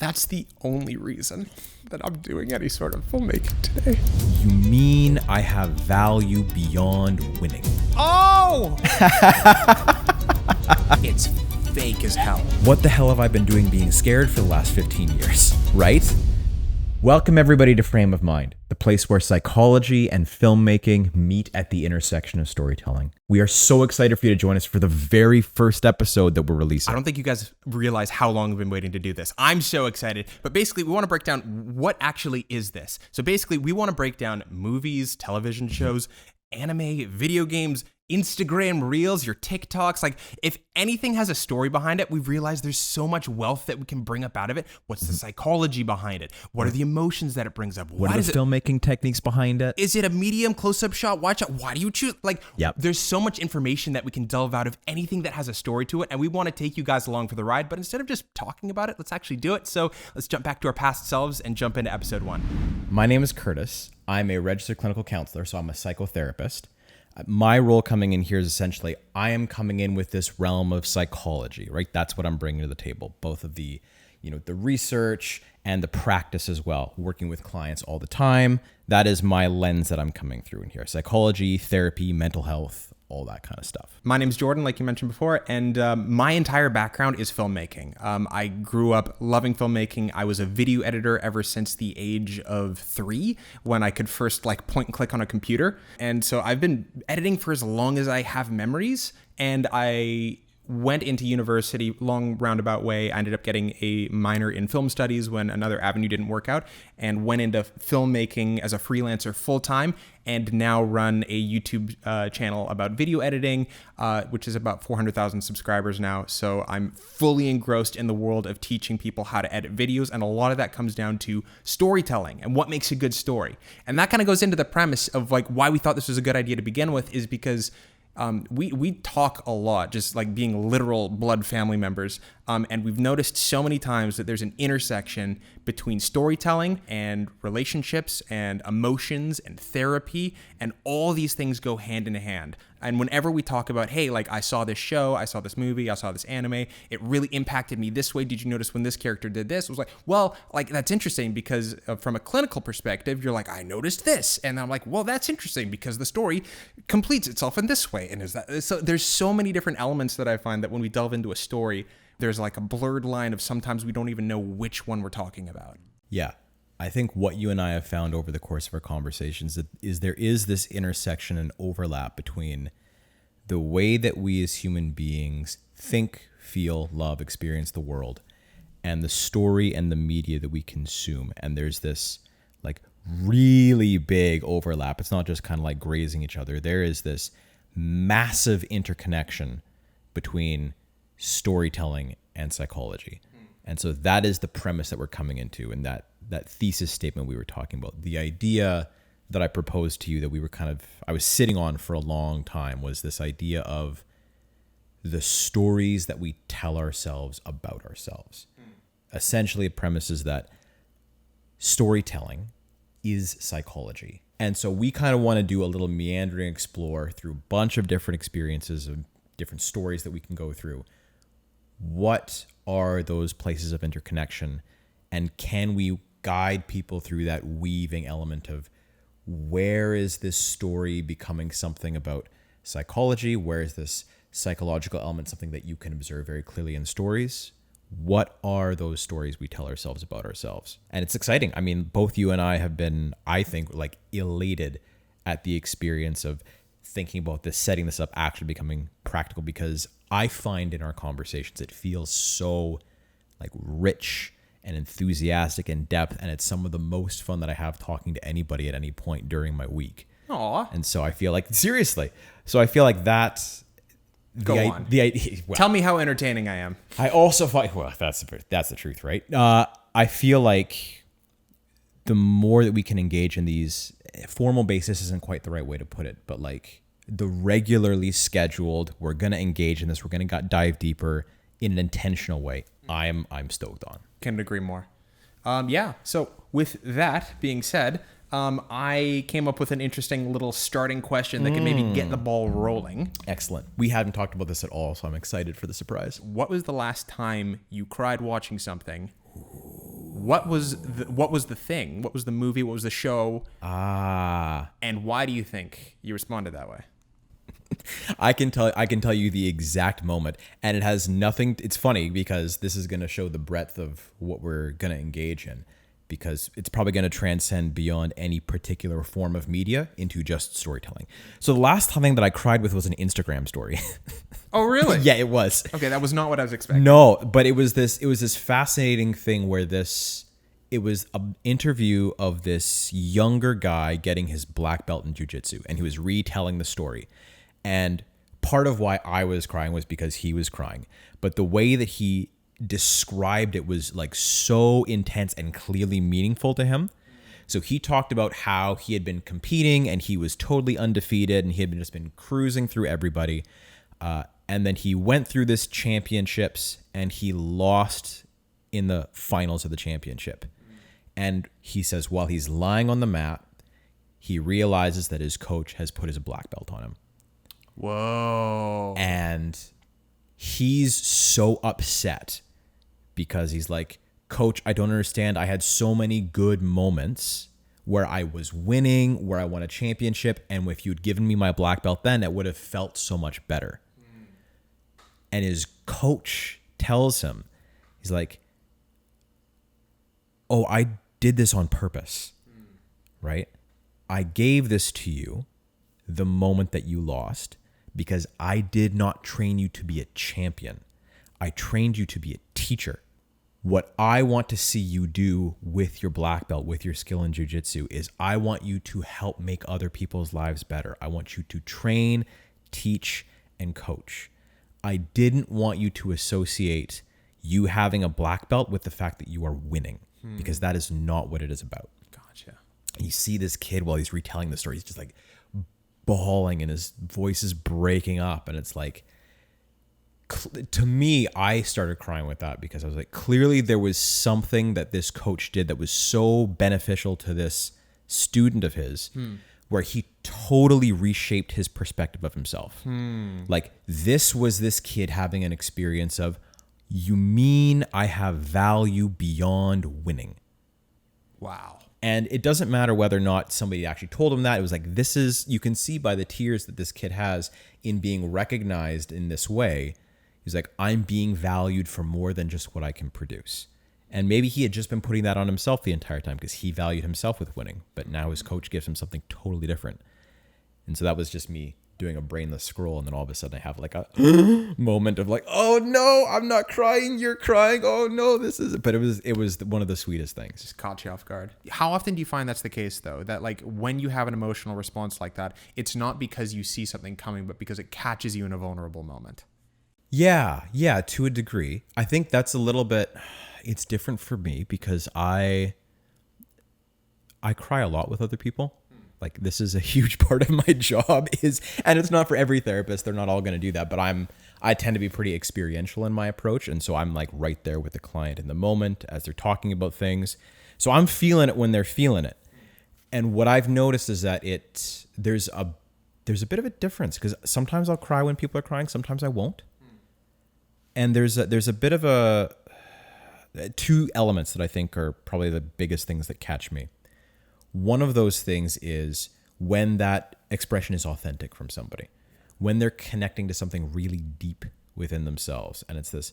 That's the only reason that I'm doing any sort of filmmaking today. You mean I have value beyond winning? Oh! It's fake as hell. What the hell have I been doing being scared for the last 15 years, right? Welcome everybody to Frame of Mind, the place where psychology and filmmaking meet at the intersection of storytelling. We are so excited for you to join us for the very first episode that we're releasing. I don't think you guys realize how long we've been waiting to do this. I'm so excited. But basically, we want to break down what actually is this. So basically, we want to break down movies, television shows, anime, video games, Instagram Reels, your TikToks. Like, if anything has a story behind it, we've realized there's so much wealth that we can bring up out of it. What's the psychology behind it? What are the emotions that it brings up? What are the filmmaking techniques behind it? Is it a medium, close-up shot, wide shot? Why do you choose? Like, There's so much information that we can delve out of anything that has a story to it, and we want to take you guys along for the ride. But instead of just talking about it, let's actually do it. So let's jump back to our past selves and jump into episode 1. My name is Curtis. I'm a registered clinical counselor, so I'm a psychotherapist. My role coming in here is essentially I am coming in with this realm of psychology, right? That's what I'm bringing to the table, both of the, the research and the practice as well, working with clients all the time. That is my lens that I'm coming through in here. Psychology, therapy, mental health, all that kind of stuff. My name's Jordan, like you mentioned before, and my entire background is filmmaking. I grew up loving filmmaking. I was a video editor ever since the age of 3, when I could first point and click on a computer. And so I've been editing for as long as I have memories, and I went into university, long roundabout way. I ended up getting a minor in film studies when another avenue didn't work out, and went into filmmaking as a freelancer full time, and now run a YouTube channel about video editing, which is about 400,000 subscribers now. So I'm fully engrossed in the world of teaching people how to edit videos, and a lot of that comes down to storytelling and what makes a good story. And that kind of goes into the premise of why we thought this was a good idea to begin with, is because we talk a lot, just being literal blood family members. And we've noticed so many times that there's an intersection between storytelling and relationships and emotions and therapy, and all these things go hand in hand. And whenever we talk about, hey, I saw this show, I saw this movie, I saw this anime, it really impacted me this way. Did you notice when this character did this? It was that's interesting because from a clinical perspective, you're I noticed this. And I'm well, that's interesting because the story completes itself in this way. And so there's so many different elements that I find that when we delve into a story, there's a blurred line of sometimes we don't even know which one we're talking about. Yeah. I think what you and I have found over the course of our conversations is there is this intersection and overlap between the way that we as human beings think, feel, love, experience the world, and the story and the media that we consume. And there's this really big overlap. It's not just kind of grazing each other. There is this massive interconnection between storytelling and psychology. And so that is the premise that we're coming into, and that thesis statement we were talking about. The idea that I proposed to you that I was sitting on for a long time was this idea of the stories that we tell ourselves about ourselves. Essentially, the premise is that storytelling is psychology. And so we kind of want to do a little meandering explore through a bunch of different experiences and different stories that we can go through. What are those places of interconnection, and can we guide people through that weaving element of where is this story becoming something about psychology? Where is this psychological element something that you can observe very clearly in stories? What are those stories we tell ourselves about ourselves? And it's exciting. I mean, both you and I have been, I think, elated at the experience of thinking about this, setting this up, actually becoming practical, because I find in our conversations it feels so rich and enthusiastic and depth, and it's some of the most fun that I have talking to anybody at any point during my week. Aww. And so I feel seriously. So I feel that Go on. Tell me how entertaining I am. I also find, that's the truth, right? I feel the more that we can engage in these, formal basis isn't quite the right way to put it, but the regularly scheduled, we're going to engage in this, we're going to dive deeper in an intentional way. I'm stoked on. Couldn't agree more. So with that being said, I came up with an interesting little starting question that could maybe get the ball rolling. Excellent. We haven't talked about this at all, so I'm excited for the surprise. What was the last time you cried watching something what was the thing? What was the movie? What was the show? And why do you think you responded that way? I can tell you the exact moment, and it has nothing. It's funny because this is going to show the breadth of what we're going to engage in, because it's probably going to transcend beyond any particular form of media into just storytelling. So the last thing that I cried with was an Instagram story. Oh, really? Yeah, it was. Okay, that was not what I was expecting. No, but it was this fascinating thing where it was an interview of this younger guy getting his black belt in jiu-jitsu, and he was retelling the story. And part of why I was crying was because he was crying. But the way that he described it was like so intense and clearly meaningful to him. So he talked about how he had been competing and he was totally undefeated and he had just been cruising through everybody. And then he went through this championships and he lost in the finals of the championship. And he says while he's lying on the mat, he realizes that his coach has put his black belt on him. Whoa. And he's so upset because he's like, Coach, I don't understand. I had so many good moments where I was winning, where I won a championship. And if you'd given me my black belt then, it would have felt so much better. And his coach tells him, he's like, oh, I did this on purpose, right? I gave this to you the moment that you lost, because I did not train you to be a champion. I trained you to be a teacher. What I want to see you do with your black belt, with your skill in jiu-jitsu, is I want you to help make other people's lives better. I want you to train, teach, and coach. I didn't want you to associate you having a black belt with the fact that you are winning, because that is not what it is about. Gotcha. You see this kid while he's retelling the story, he's just like bawling and his voice is breaking up, and it's like, to me, I started crying with that because I was like, clearly there was something that this coach did that was so beneficial to this student of his, where he totally reshaped his perspective of himself. Like, this was this kid having an experience of, you mean I have value beyond winning? Wow. And it doesn't matter whether or not somebody actually told him that. It was like, this is, you can see by the tears that this kid has in being recognized in this way. He's like, I'm being valued for more than just what I can produce. And maybe he had just been putting that on himself the entire time because he valued himself with winning. But now his coach gives him something totally different. And so that was just me doing a brainless scroll. And then all of a sudden I have like a moment of like, oh no, I'm not crying. You're crying. Oh no, this is it. But it was one of the sweetest things. Just caught you off guard. How often do you find that's the case though? That like when you have an emotional response like that, it's not because you see something coming, but because it catches you in a vulnerable moment. Yeah, to a degree. I think that's a little bit, it's different for me because I cry a lot with other people. Like, this is a huge part of my job and it's not for every therapist. They're not all going to do that, but I tend to be pretty experiential in my approach. And so I'm like right there with the client in the moment as they're talking about things. So I'm feeling it when they're feeling it. And what I've noticed is that there's a bit of a difference because sometimes I'll cry when people are crying. Sometimes I won't. And there's a bit of two elements that I think are probably the biggest things that catch me. One of those things is when that expression is authentic from somebody, when they're connecting to something really deep within themselves. And it's this,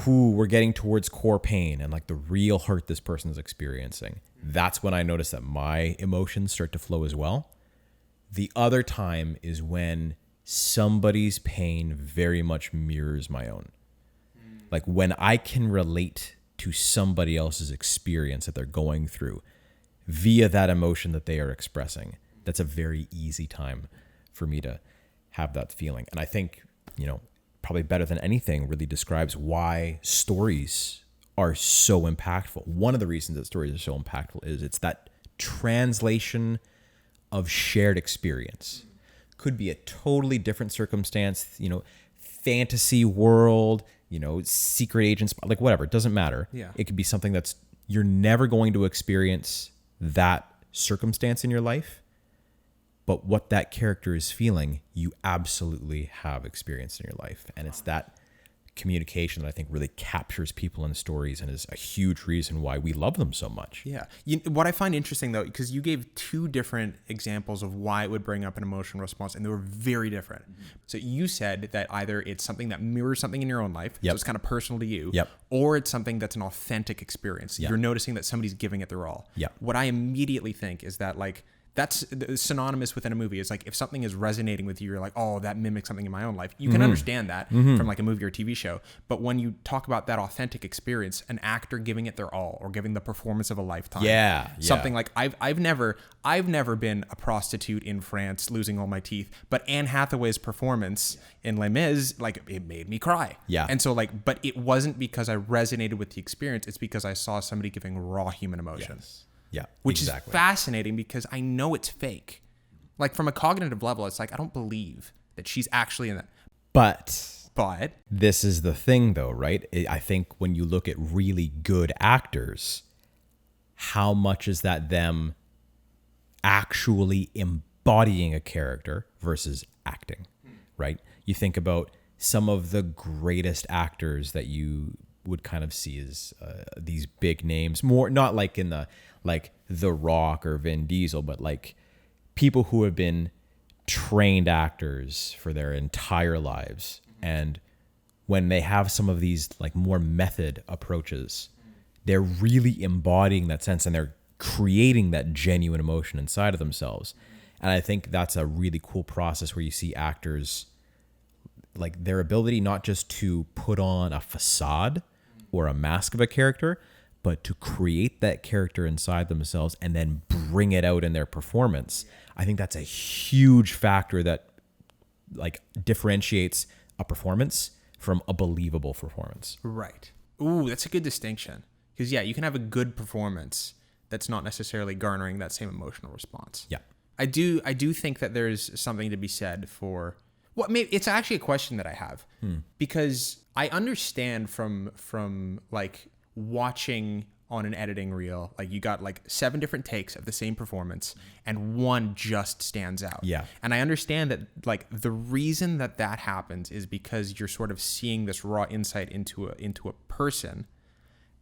we're getting towards core pain and like the real hurt this person is experiencing. That's when I notice that my emotions start to flow as well. The other time is when somebody's pain very much mirrors my own. Like when I can relate to somebody else's experience that they're going through via that emotion that they are expressing, that's a very easy time for me to have that feeling. And I think, probably better than anything really describes why stories are so impactful. One of the reasons that stories are so impactful is it's that translation of shared experience. Could be a totally different circumstance, fantasy world, secret agents, like whatever, it doesn't matter. Yeah. It could be something that's, you're never going to experience that circumstance in your life, but what that character is feeling, you absolutely have experienced in your life. And it's that communication that I think really captures people in stories and is a huge reason why we love them so much. Yeah. What I find interesting, though, because you gave two different examples of why it would bring up an emotional response, and they were very different. So you said that either it's something that mirrors something in your own life, so it's kind of personal to you, or it's something that's an authentic experience. You're noticing that somebody's giving it their all. What I immediately think is that, like, that's synonymous within a movie. It's like if something is resonating with you, you're like, oh, that mimics something in my own life. You can understand that from like a movie or a TV show. But when you talk about that authentic experience, an actor giving it their all or giving the performance of a lifetime. Something like I've never been a prostitute in France losing all my teeth, but Anne Hathaway's performance in Les Mis, like, it made me cry. And so, like, but it wasn't because I resonated with the experience. It's because I saw somebody giving raw human emotion. Which is fascinating because I know it's fake. Like, from a cognitive level, it's like, I don't believe that she's actually in that. But this is the thing, though, right? I think when you look at really good actors, how much is that them actually embodying a character versus acting, right? You think about some of the greatest actors that you would kind of see as these big names, more not like in the like The Rock or Vin Diesel, but like people who have been trained actors for their entire lives. And when they have some of these like more method approaches, they're really embodying that sense and they're creating that genuine emotion inside of themselves. And I think that's a really cool process where you see actors, like, their ability not just to put on a facade or a mask of a character, but to create that character inside themselves and then bring it out in their performance. I think that's a huge factor that, like, differentiates a performance from a believable performance. Right. Ooh, that's a good distinction. Because, yeah, you can have a good performance that's not necessarily garnering that same emotional response. I do think that there's something to be said for... Well, maybe it's actually a question that I have. Because I understand from like watching on an editing reel, like, you got like 7 different takes of the same performance and one just stands out. And I understand that, like, the reason that happens is because you're sort of seeing this raw insight into a person.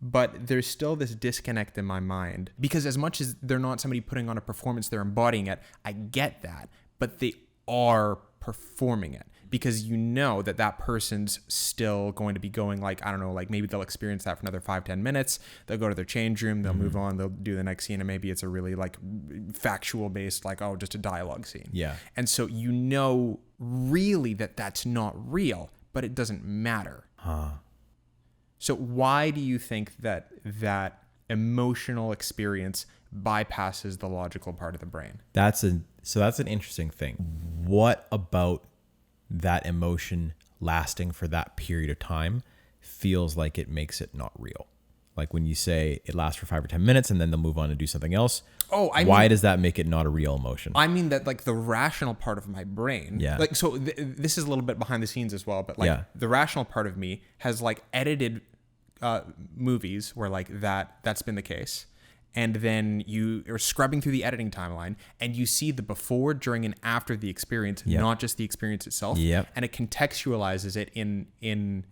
But there's still this disconnect in my mind, because as much as they're not somebody putting on a performance, they're embodying it. I get that, but they are performing it, because you know that person's still going to be going, like, I don't know, like, maybe they'll experience that for another 5-10 minutes. They'll go to their change room, they'll move on, they'll do the next scene, and maybe it's a really, like, factual based, like, oh, just a dialogue scene. And so you know really that's not real, but it doesn't matter. So why do you think that emotional experience bypasses the logical part of the brain? That's an interesting thing. What about that emotion lasting for that period of time feels like it makes it not real? Like, when you say it lasts for 5 or 10 minutes and then they'll move on and do something else. Why does that make it not a real emotion? I mean that, like, the rational part of my brain. Like, so this is a little bit behind the scenes as well, but, like, the rational part of me has, like, edited movies where, like, that's been the case. And then you are scrubbing through the editing timeline and you see the before, during, and after the experience, not just the experience itself. And it contextualizes it in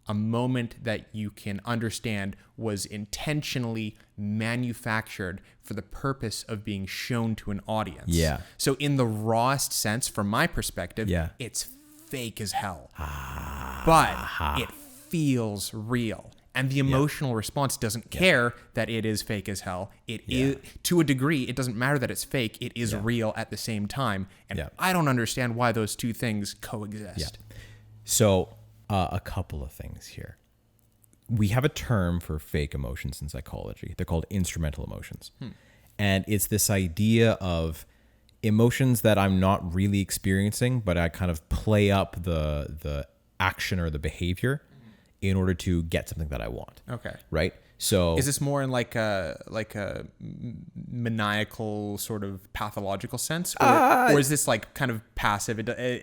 a moment that you can understand was intentionally manufactured for the purpose of being shown to an audience. So in the rawest sense, from my perspective, it's fake as hell. But it feels real. And the emotional response doesn't care that it is fake as hell. It is, to a degree, it doesn't matter that it's fake. It is real at the same time. And I don't understand why those two things coexist. So a couple of things here. We have a term for fake emotions in psychology. They're called instrumental emotions. And it's this idea of emotions that I'm not really experiencing, but I kind of play up the action or the behavior in order to get something that I want. Right? So is this more in like a maniacal sort of pathological sense, or is this like kind of passive?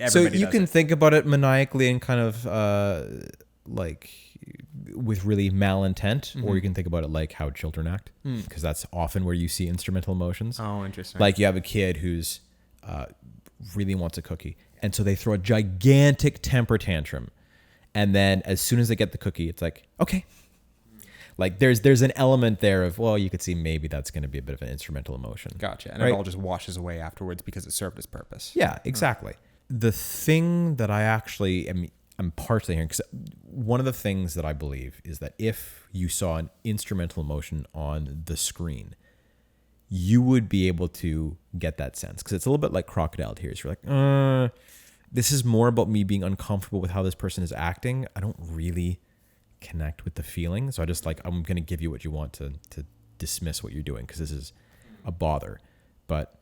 So you can think about it maniacally and kind of like with really malintent, or you can think about it like how children act, because that's often where you see instrumental emotions. Oh, interesting. Like, you have a kid who's really wants a cookie, and so they throw a gigantic temper tantrum. And then as soon as they get the cookie, it's like, okay. Like there's an element there of, well, you could see maybe that's going to be a bit of an instrumental emotion. Gotcha. And right? it all just washes away afterwards because it served its purpose. Yeah, exactly. The thing that I'm partially hearing, because one of the things that I believe is that if you saw an instrumental emotion on the screen, you would be able to get that sense. Because it's a little bit like crocodile tears. You're like, this is more about me being uncomfortable with how this person is acting. I don't really connect with the feeling. So I'm going to give you what you want to dismiss what you're doing because this is a bother. But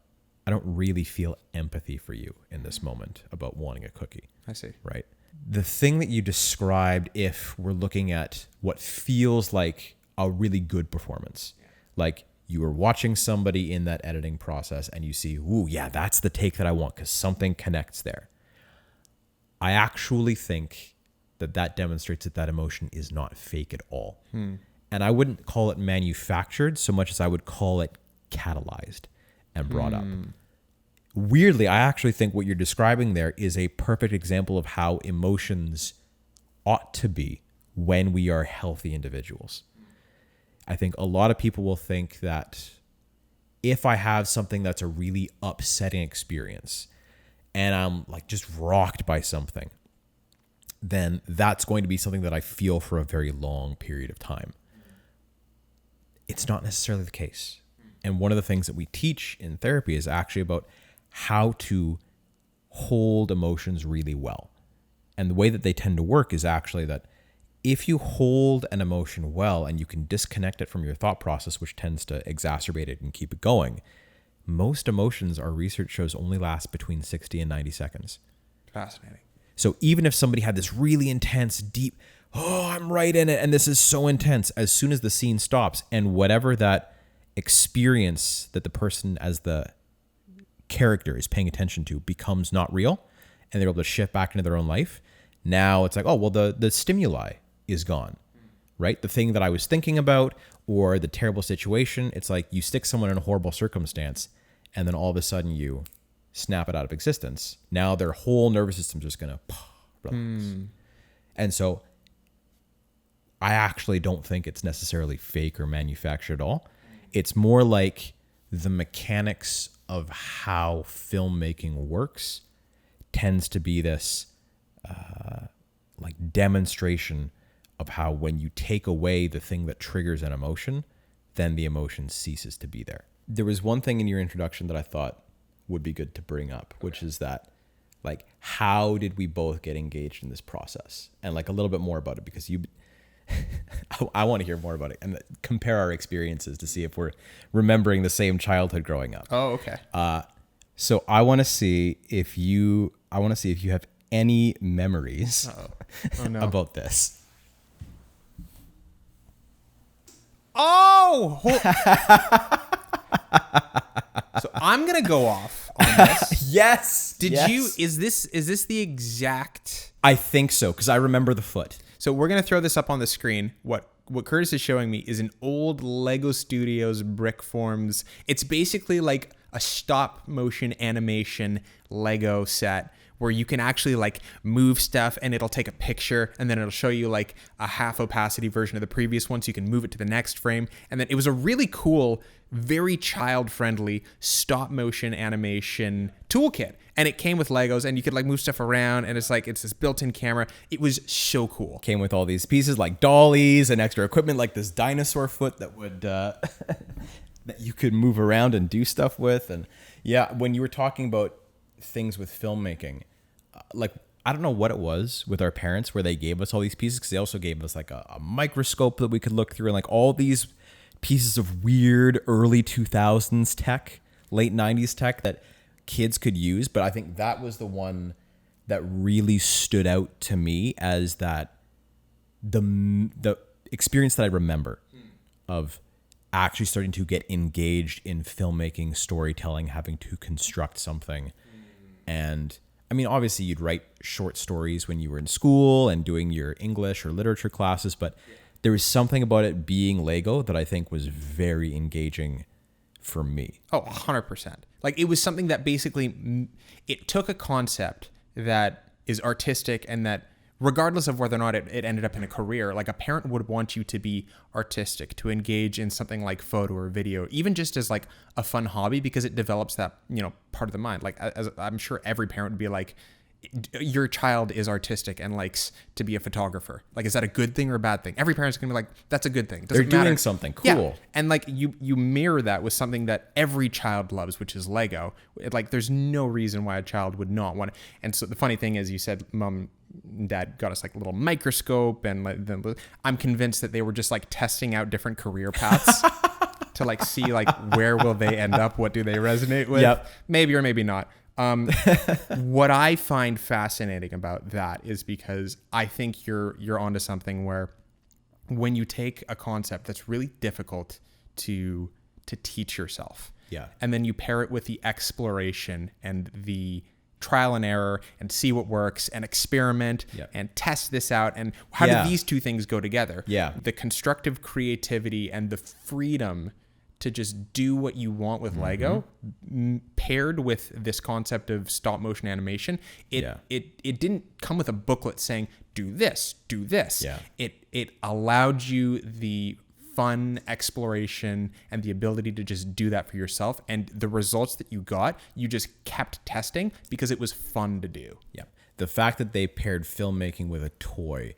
I don't really feel empathy for you in this moment about wanting a cookie. I see. Right. The thing that you described, if we're looking at what feels like a really good performance, like you were watching somebody in that editing process and you see, ooh, yeah, that's the take that I want because something connects there. I actually think that demonstrates that emotion is not fake at all. And I wouldn't call it manufactured so much as I would call it catalyzed and brought up. Weirdly, I actually think what you're describing there is a perfect example of how emotions ought to be when we are healthy individuals. I think a lot of people will think that if I have something that's a really upsetting experience and I'm like just rocked by something, then that's going to be something that I feel for a very long period of time. It's not necessarily the case. And one of the things that we teach in therapy is actually about how to hold emotions really well. And the way that they tend to work is actually that if you hold an emotion well and you can disconnect it from your thought process, which tends to exacerbate it and keep it going, most emotions, our research shows, only last between 60 and 90 seconds. Fascinating. So even if somebody had this really intense, deep, oh, I'm right in it, and this is so intense, as soon as the scene stops and whatever that experience that the person as the character is paying attention to becomes not real, and they're able to shift back into their own life, now it's like, oh, well, the stimuli is gone, right? The thing that I was thinking about or the terrible situation, it's like you stick someone in a horrible circumstance and then all of a sudden you snap it out of existence. Now their whole nervous system's just going to relax. And so I actually don't think it's necessarily fake or manufactured at all. It's more like the mechanics of how filmmaking works tends to be this like demonstration of how when you take away the thing that triggers an emotion, then the emotion ceases to be there. There was one thing in your introduction that I thought would be good to bring up, which is that, like, how did we both get engaged in this process? And like a little bit more about it, because I want to hear more about it and compare our experiences to see if we're remembering the same childhood growing up. Oh, okay. So I want to see if you have any memories about this. Oh! So I'm going to go off on this. Yes. Is this the exact... I think so, because I remember the foot. So we're going to throw this up on the screen. What Curtis is showing me is an old Lego Studios brick forms. It's basically like a stop motion animation Lego set where you can actually like move stuff and it'll take a picture and then it'll show you like a half opacity version of the previous one so you can move it to the next frame. And then it was a really cool, very child friendly stop motion animation toolkit. And it came with Legos and you could like move stuff around and it's this built-in camera. It was so cool. Came with all these pieces like dollies and extra equipment like this dinosaur foot that would that you could move around and do stuff with. And yeah, when you were talking about things with filmmaking, like I don't know what it was with our parents where they gave us all these pieces, because they also gave us like a microscope that we could look through and like all these pieces of weird early 2000s tech, late 90s tech that kids could use. But I think that was the one that really stood out to me as that the experience that I remember of actually starting to get engaged in filmmaking, storytelling, having to construct something. And I mean, obviously you'd write short stories when you were in school and doing your English or literature classes, but there was something about it being Lego that I think was very engaging for me. Oh, 100%. Like it was something that basically, it took a concept that is artistic and that regardless of whether or not it ended up in a career, like a parent would want you to be artistic, to engage in something like photo or video, even just as like a fun hobby, because it develops that, part of the mind. Like, as I'm sure every parent would be like, your child is artistic and likes to be a photographer. Like, is that a good thing or a bad thing? Every parent's gonna be like, that's a good thing. They're doing something cool. Yeah. And like you mirror that with something that every child loves, which is Lego. Like, there's no reason why a child would not want it. And so the funny thing is, you said mom and dad got us like a little microscope, and like, I'm convinced that they were just like testing out different career paths to like see like where will they end up, what do they resonate with. Yep. Maybe or maybe not. What I find fascinating about that is because I think you're onto something where when you take a concept that's really difficult to teach yourself, Yeah. and then you pair it with the exploration and the trial and error and see what works and experiment and test this out, and how do these two things go together? Yeah. The constructive creativity and the freedom to just do what you want with Lego, paired with this concept of stop motion animation. It didn't come with a booklet saying do this. Yeah. It allowed you the fun exploration and the ability to just do that for yourself, and the results that you got, you just kept testing because it was fun to do. Yeah. The fact that they paired filmmaking with a toy,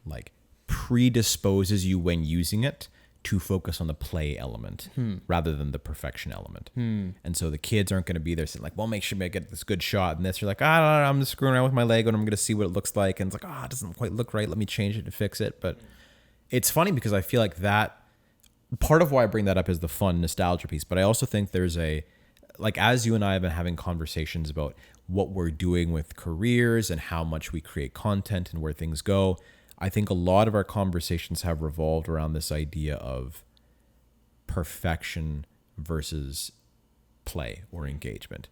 like, predisposes you when using it to focus on the play element rather than the perfection element. And so the kids aren't going to be there saying like, well, make sure I get this good shot. And this, you're like, I don't know, I'm just screwing around with my Lego and I'm going to see what it looks like. And it's like, it doesn't quite look right. Let me change it and fix it. But it's funny because I feel like that part of why I bring that up is the fun nostalgia piece. But I also think there's as you and I have been having conversations about what we're doing with careers and how much we create content and where things go, I think a lot of our conversations have revolved around this idea of perfection versus play or engagement.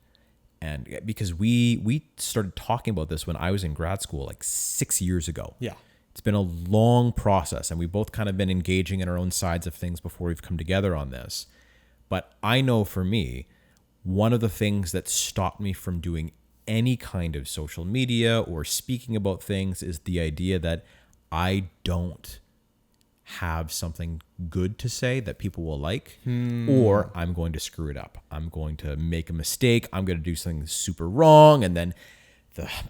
And because we started talking about this when I was in grad school, like 6 years ago. Yeah. It's been a long process, and we've both kind of been engaging in our own sides of things before we've come together on this. But I know for me, one of the things that stopped me from doing any kind of social media or speaking about things is the idea that I don't have something good to say that people will like, or I'm going to screw it up. I'm going to make a mistake. I'm going to do something super wrong. And then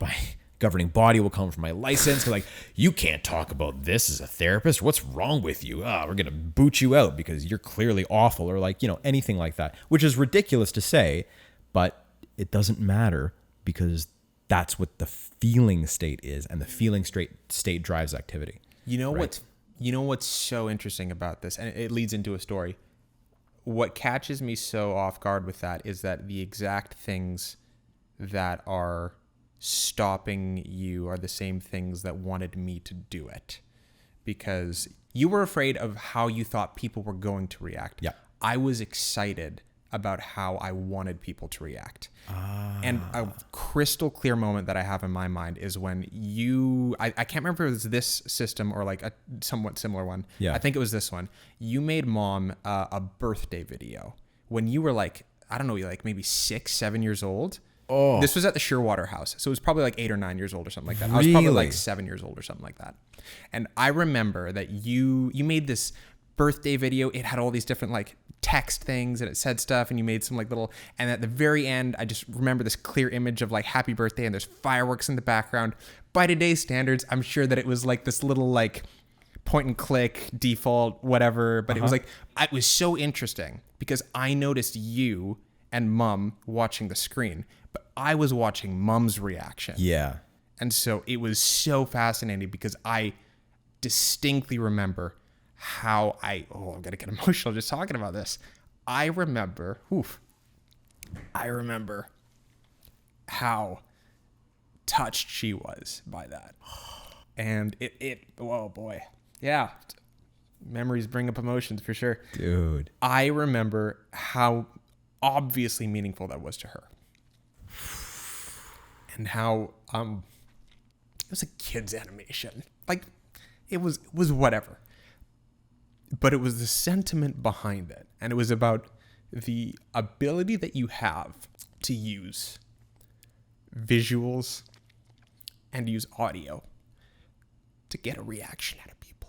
my governing body will come for my license. Like, you can't talk about this as a therapist. What's wrong with you? We're going to boot you out because you're clearly awful, or like, anything like that, which is ridiculous to say, but it doesn't matter because that's what the feeling state is, and the feeling state drives activity. What's so interesting about this, and it leads into a story. What catches me so off guard with that is that the exact things that are stopping you are the same things that wanted me to do it, because you were afraid of how you thought people were going to react. Yeah. I was excited about how I wanted people to react. And a crystal clear moment that I have in my mind is when I can't remember if it was this system or like a somewhat similar one. Yeah. I think it was this one. You made mom a birthday video when you were like, I don't know, like maybe 6, 7 years old. Oh. This was at the Shearwater house. So it was probably like 8 or 9 years old or something like that. Really? I was probably like 7 years old or something like that. And I remember that you made this birthday video. It had all these different like text things, and it said stuff, and you made some like little, and at the very end, I just remember this clear image of like happy birthday, and there's fireworks in the background. By today's standards, I'm sure that it was like this little like point and click default, whatever, but it was like, it was so interesting because I noticed you and mom watching the screen, but I was watching mom's reaction. Yeah. And so it was so fascinating because I distinctly remember how I'm going to get emotional just talking about this. I remember how touched she was by that. And oh boy. Yeah. Memories bring up emotions for sure. Dude. I remember how obviously meaningful that was to her. And how it was a kid's animation. Like it was whatever. But it was the sentiment behind it. And it was about the ability that you have to use visuals and use audio to get a reaction out of people.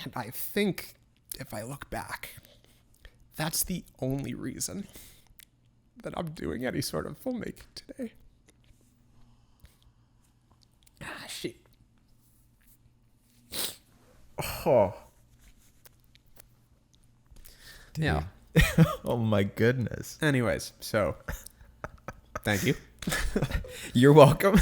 And I think if I look back, that's the only reason that I'm doing any sort of filmmaking today. Ah, shit. Oh. Dude. Yeah. Oh my goodness. Anyways, so thank you. You're welcome.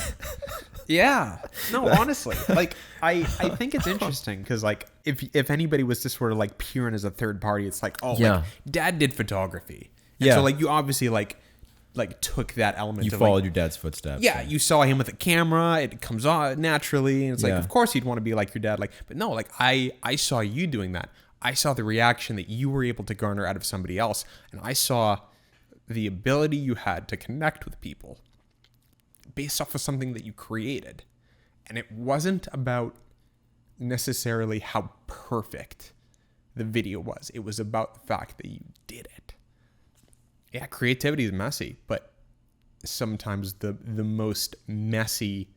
Yeah. No, honestly, like I think it's interesting because like if anybody was to sort of like peer in as a third party, it's like, oh, Yeah. like dad did photography. And Yeah. so like you obviously like took that element. You of, followed like, your dad's footsteps. yeah, you saw him with a camera. It comes on naturally, and it's like, Yeah. of course you'd want to be like your dad. Like, but no, like I saw you doing that. I saw the reaction that you were able to garner out of somebody else, and I saw the ability you had to connect with people based off of something that you created. And it wasn't about necessarily how perfect the video was. It was about the fact that you did it. Yeah, creativity is messy, but sometimes the most messy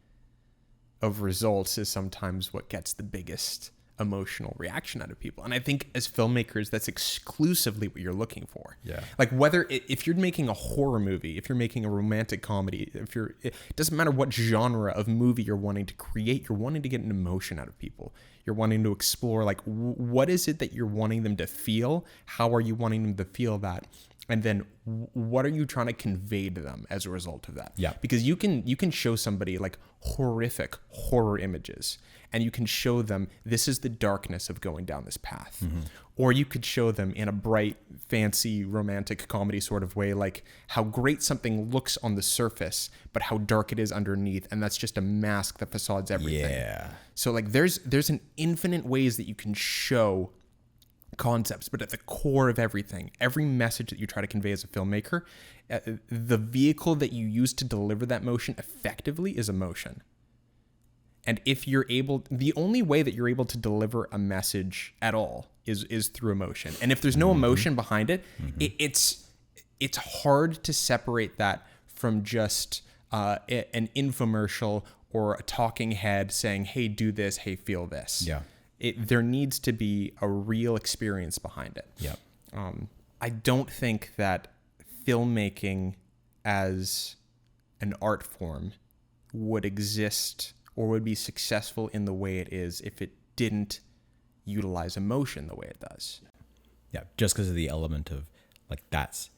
of results is sometimes what gets the biggest emotional reaction out of people. And I think as filmmakers, that's exclusively what you're looking for. Yeah. Like if you're making a horror movie, if you're making a romantic comedy, it doesn't matter what genre of movie you're wanting to create, you're wanting to get an emotion out of people. You're wanting to explore like what is it that you're wanting them to feel? How are you wanting them to feel that? And then what are you trying to convey to them as a result of that? Yeah. Because you can show somebody like horrific horror images, and you can show them this is the darkness of going down this path. Mm-hmm. Or you could show them in a bright, fancy, romantic comedy sort of way, like how great something looks on the surface, but how dark it is underneath. And that's just a mask that facades everything. Yeah. So like there's an infinite ways that you can show concepts, but at the core of everything, every message that you try to convey as a filmmaker, the vehicle that you use to deliver that motion effectively is emotion. And if you're able, the only way that you're able to deliver a message at all is through emotion. And if there's no emotion behind it, it's hard to separate that from just an infomercial or a talking head saying, hey, do this, hey, feel this. Yeah. There needs to be a real experience behind it. Yeah. I don't think that filmmaking as an art form would exist or would be successful in the way it is if it didn't utilize emotion the way it does. Yeah. Just because of the element of like that's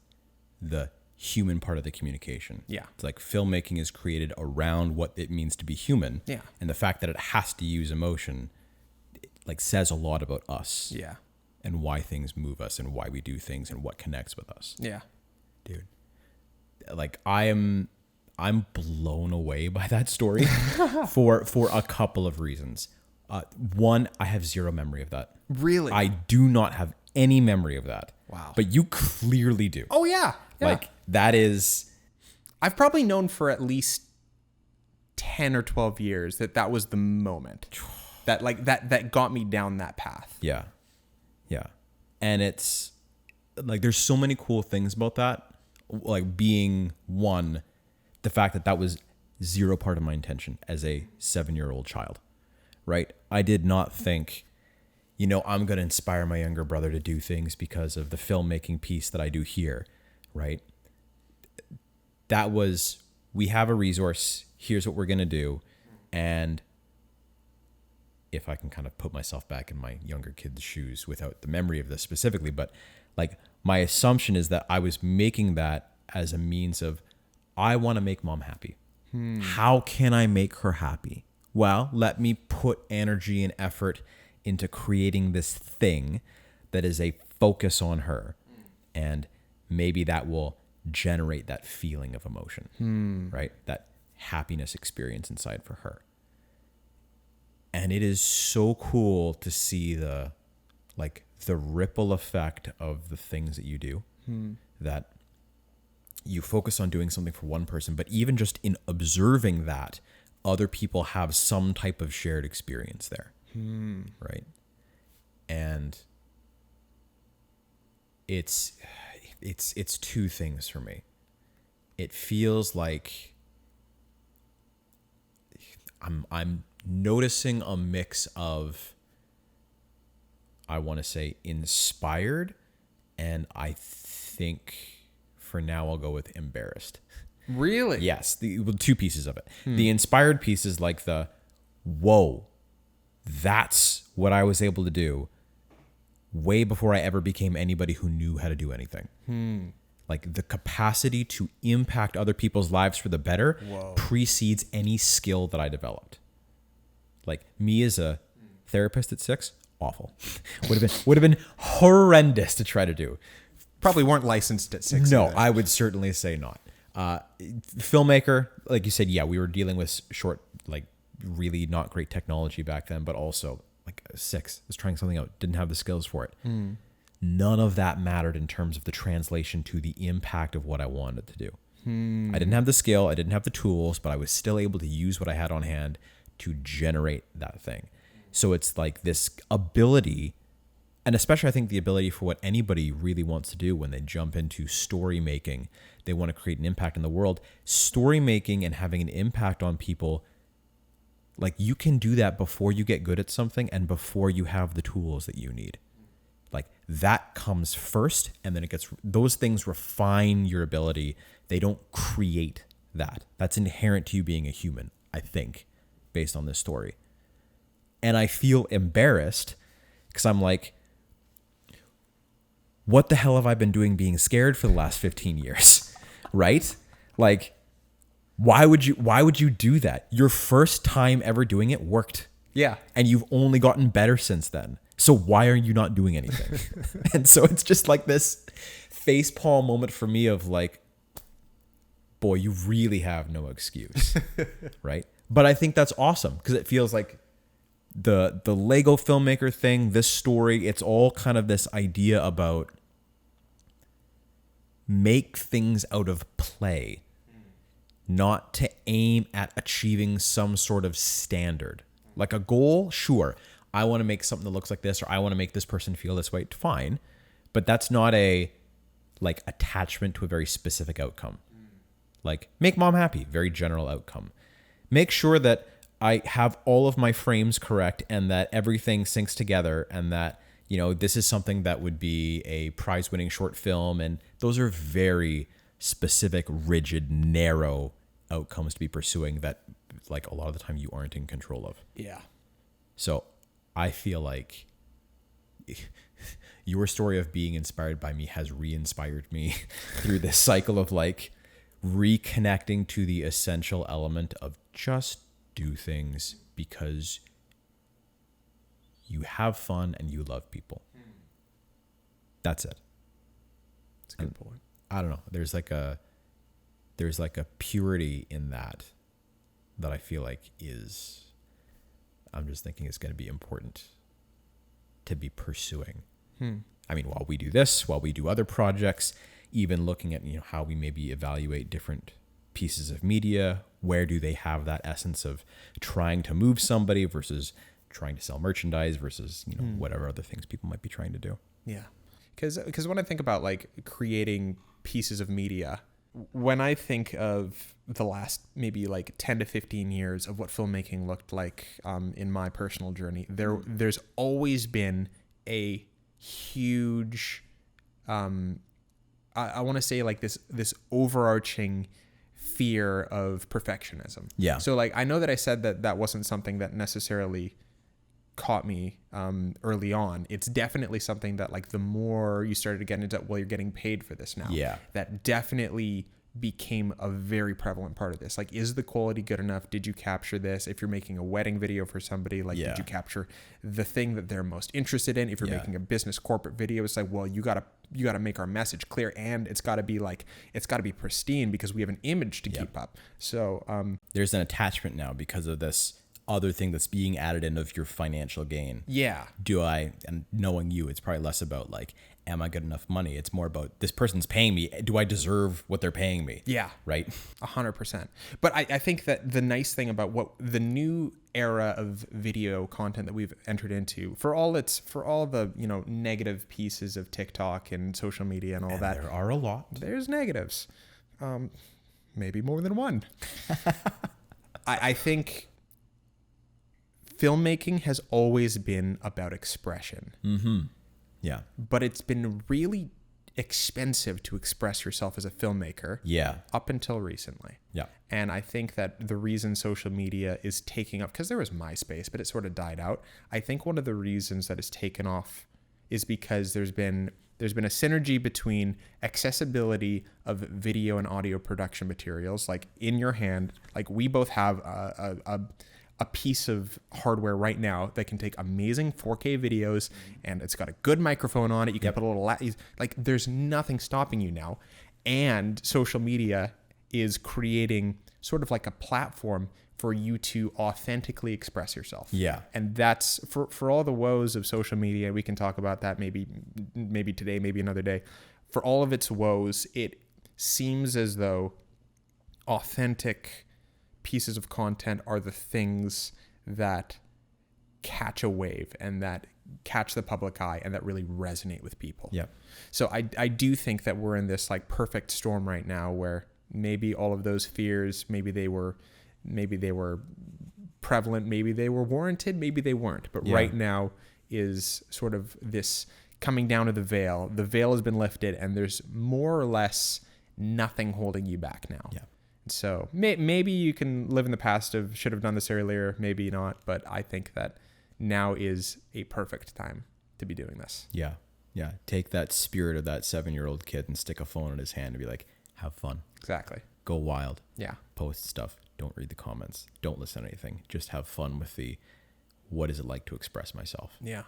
the human part of the communication. Yeah. It's like filmmaking is created around what it means to be human. Yeah. And the fact that it has to use emotion like says a lot about us. Yeah. And why things move us and why we do things and what connects with us. Yeah. Dude. Like I'm blown away by that story for a couple of reasons. One, I have zero memory of that. Really? I do not have any memory of that. Wow. But you clearly do. Oh yeah. Like that is. I've probably known for at least 10 or 12 years that was the moment that got me down that path. Yeah. Yeah. And it's like, there's so many cool things about that. Like being one, the fact that was zero part of my intention as a 7-year-old child, right? I did not think, I'm going to inspire my younger brother to do things because of the filmmaking piece that I do here, right? That was, we have a resource, here's what we're going to do. And if I can kind of put myself back in my younger kid's shoes without the memory of this specifically, but like my assumption is that I was making that as a means of, I want to make mom happy. How can I make her happy? Well, let me put energy and effort into creating this thing that is a focus on her. And maybe that will generate that feeling of emotion, right? That happiness experience inside for her. And it is so cool to see the ripple effect of the things that you do, that you focus on doing something for one person, but even just in observing that, other people have some type of shared experience there, right? And it's two things for me. It feels like I'm noticing a mix of, I want to say, inspired, and I think for now I'll go with embarrassed. Really? Yes, two pieces of it. The inspired piece is like whoa, that's what I was able to do way before I ever became anybody who knew how to do anything. Like the capacity to impact other people's lives for the better precedes any skill that I developed. Like me as a therapist at 6, awful. would have been horrendous to try to do. Probably weren't licensed at 6. No, either. I would certainly say not. Filmmaker, like you said, yeah, we were dealing with short, like really not great technology back then, but also like 6, was trying something out, didn't have the skills for it. None of that mattered in terms of the translation to the impact of what I wanted to do. I didn't have the skill, I didn't have the tools, but I was still able to use what I had on hand to generate that thing. So it's like this ability, and especially I think the ability for what anybody really wants to do when they jump into story making, they want to create an impact in the world. Story making and having an impact on people, like you can do that before you get good at something and before you have the tools that you need. Like that comes first, and then those things refine your ability. They don't create that. That's inherent to you being a human, I think, based on this story. And I feel embarrassed because I'm like, what the hell have I been doing being scared for the last 15 years? Right? Like, why would you do that? Your first time ever doing it worked. Yeah. And you've only gotten better since then. So why are you not doing anything? And so it's just like this facepalm moment for me of like, boy, you really have no excuse. Right? But I think that's awesome because it feels like the Lego filmmaker thing, this story, it's all kind of this idea about make things out of play, not to aim at achieving some sort of standard. Like a goal, sure. I want to make something that looks like this, or I want to make this person feel this way. Fine. But that's not a like attachment to a very specific outcome. Like make mom happy, very general outcome. Make sure that I have all of my frames correct and that everything syncs together and that, you know, this is something that would be a prize-winning short film. And those are very specific, rigid, narrow outcomes to be pursuing that, like, a lot of the time you aren't in control of. Yeah. So I feel like your story of being inspired by me has re-inspired me through this cycle of like reconnecting to the essential element of just do things because you have fun and you love people. That's it. That's a good point. I don't know. There's like a purity in that I feel like I'm just thinking it's going to be important to be pursuing. I mean, while we do this, while we do other projects, even looking at, you know, how we maybe evaluate different pieces of media, where do they have that essence of trying to move somebody versus trying to sell merchandise versus, you know, whatever other things people might be trying to do. Yeah. Because when I think about like creating pieces of media, when I think of the last maybe like 10 to 15 years of what filmmaking looked like in my personal journey, there's always been a huge, I want to say like this overarching fear of perfectionism. Yeah. So like, I know that I said that wasn't something that necessarily caught me early on. It's definitely something that like the more you started to get into, well, you're getting paid for this now. Yeah. That definitely became a very prevalent part of this. Like, is the quality good enough? Did you capture this? If you're making a wedding video for somebody, like, did you capture the thing that they're most interested in? If you're making a business corporate video, it's like, well, you gotta make our message clear, and it's gotta be pristine because we have an image to keep up. So there's an attachment now because of this other thing that's being added in of your financial gain. Yeah. And knowing you, it's probably less about like, am I good enough money? It's more about this person's paying me. Do I deserve what they're paying me? Yeah. Right. 100%. But I think that the nice thing about what the new era of video content that we've entered into, for all the, you know, negative pieces of TikTok and social media and all that, there are a lot. There's negatives. Maybe more than one. I think filmmaking has always been about expression. Yeah. But it's been really expensive to express yourself as a filmmaker. Yeah. Up until recently. Yeah. And I think that the reason social media is taking up, because there was MySpace, but it sort of died out. I think one of the reasons that it's taken off is because there's been a synergy between accessibility of video and audio production materials, like in your hand. Like we both have a piece of hardware right now that can take amazing 4K videos, and it's got a good microphone on it. You can put a little like there's nothing stopping you now. And social media is creating sort of like a platform for you to authentically express yourself. Yeah. And that's for all the woes of social media. We can talk about that maybe today, maybe another day. For all of its woes, it seems as though authentic pieces of content are the things that catch a wave and that catch the public eye and that really resonate with people. Yeah. So I do think that we're in this like perfect storm right now where maybe all of those fears, maybe they were prevalent, maybe they were warranted, maybe they weren't. But right now is sort of this coming down of the veil. The veil has been lifted and there's more or less nothing holding you back now. Yeah. So maybe you can live in the past of should have done this earlier, maybe not. But I think that now is a perfect time to be doing this. Yeah. Yeah. Take that spirit of that 7-year-old kid and stick a phone in his hand and be like, have fun. Exactly. Go wild. Yeah. Post stuff. Don't read the comments. Don't listen to anything. Just have fun with what is it like to express myself? Yeah.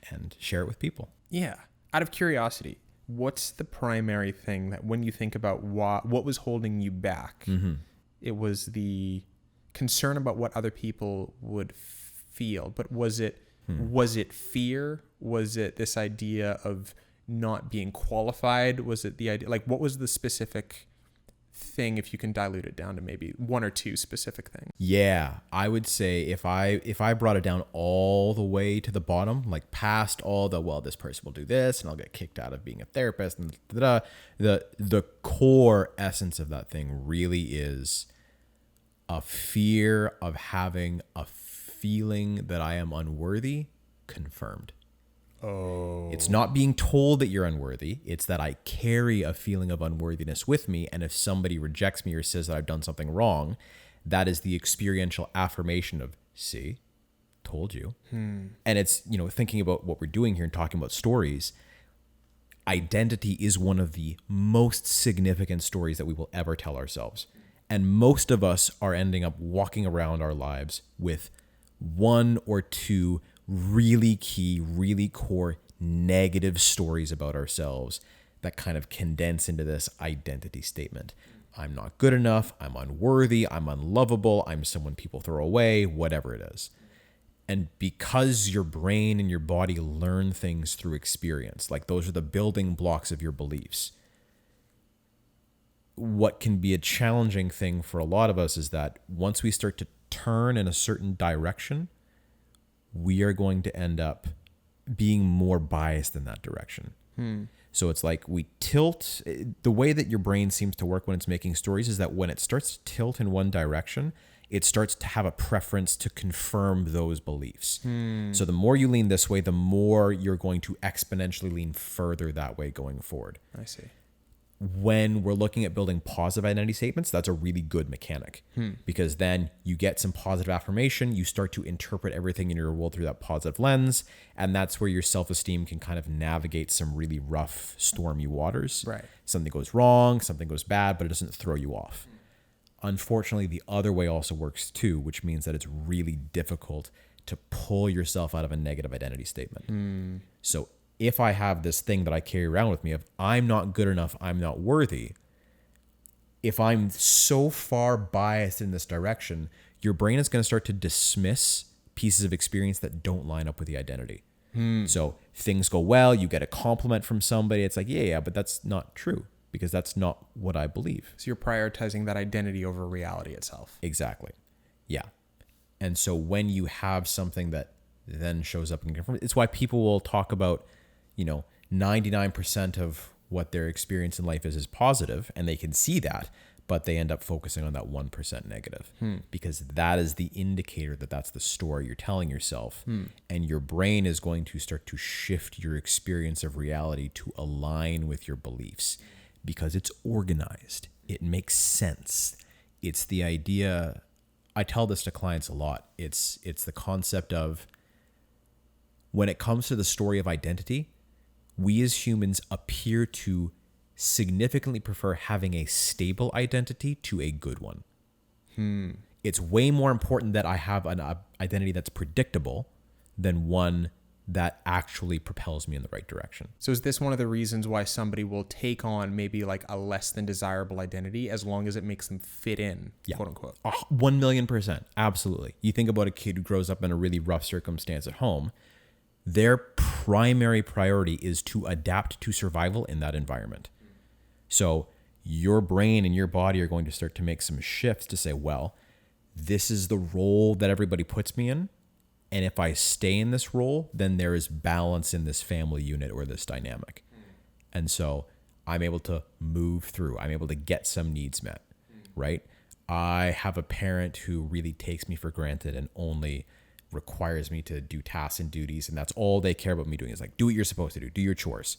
And share it with people. Yeah. Out of curiosity, what's the primary thing that when you think about what was holding you back, it was the concern about what other people would feel, but was it fear? Was it this idea of not being qualified? Was it the idea, like what was the specific thing, if you can dilute it down to maybe one or two specific things? Yeah, I would say if I brought it down all the way to the bottom, like past all this person will do this and I'll get kicked out of being a therapist and the core essence of that thing really is a fear of having a feeling that I am unworthy confirmed. Oh. It's not being told that you're unworthy. It's that I carry a feeling of unworthiness with me. And if somebody rejects me or says that I've done something wrong, that is the experiential affirmation of, see, told you. And it's, thinking about what we're doing here and talking about stories, identity is one of the most significant stories that we will ever tell ourselves. And most of us are ending up walking around our lives with one or two really key, really core negative stories about ourselves that kind of condense into this identity statement. I'm not good enough. I'm unworthy. I'm unlovable. I'm someone people throw away, whatever it is. And because your brain and your body learn things through experience, like those are the building blocks of your beliefs. What can be a challenging thing for a lot of us is that once we start to turn in a certain direction, we are going to end up being more biased in that direction. So it's like we tilt. The way that your brain seems to work when it's making stories is that when it starts to tilt in one direction, it starts to have a preference to confirm those beliefs. So the more you lean this way, the more you're going to exponentially lean further that way going forward. I see. When we're looking at building positive identity statements, that's a really good mechanic because then you get some positive affirmation. You start to interpret everything in your world through that positive lens. And that's where your self-esteem can kind of navigate some really rough, stormy waters. Right. Something goes wrong, something goes bad, but it doesn't throw you off. Unfortunately, the other way also works too, which means that it's really difficult to pull yourself out of a negative identity statement. So if I have this thing that I carry around with me of I'm not good enough, I'm not worthy, if I'm so far biased in this direction, your brain is going to start to dismiss pieces of experience that don't line up with the identity. So things go well, you get a compliment from somebody. It's like, yeah, but that's not true because that's not what I believe. So you're prioritizing that identity over reality itself. Exactly. Yeah. And so when you have something that then shows up and confirms, it's why people will talk about 99% of what their experience in life is positive, and they can see that. but they end up focusing on that 1% negative because that is the indicator that that's the story you're telling yourself. And your brain is going to start to shift your experience of reality to align with your beliefs because it's organized. It makes sense. It's the idea, I tell this to clients a lot. It's the concept of when it comes to the story of identity, we as humans appear to significantly prefer having a stable identity to a good one. It's way more important that I have an identity that's predictable than one that actually propels me in the right direction. So is this one of the reasons why somebody will take on maybe like a less than desirable identity as long as it makes them fit in, quote unquote? 1,000,000%. Absolutely. You think about a kid who grows up in a really rough circumstance at home, their primary priority is to adapt to survival in that environment. So your brain and your body are going to start to make some shifts to say, well, this is the role that everybody puts me in. And if I stay in this role, then there is balance in this family unit or this dynamic. And so I'm able to move through. I'm able to get some needs met, right? I have a parent who really takes me for granted and only requires me to do tasks and duties. And that's all they care about me doing is like, do what you're supposed to do your chores.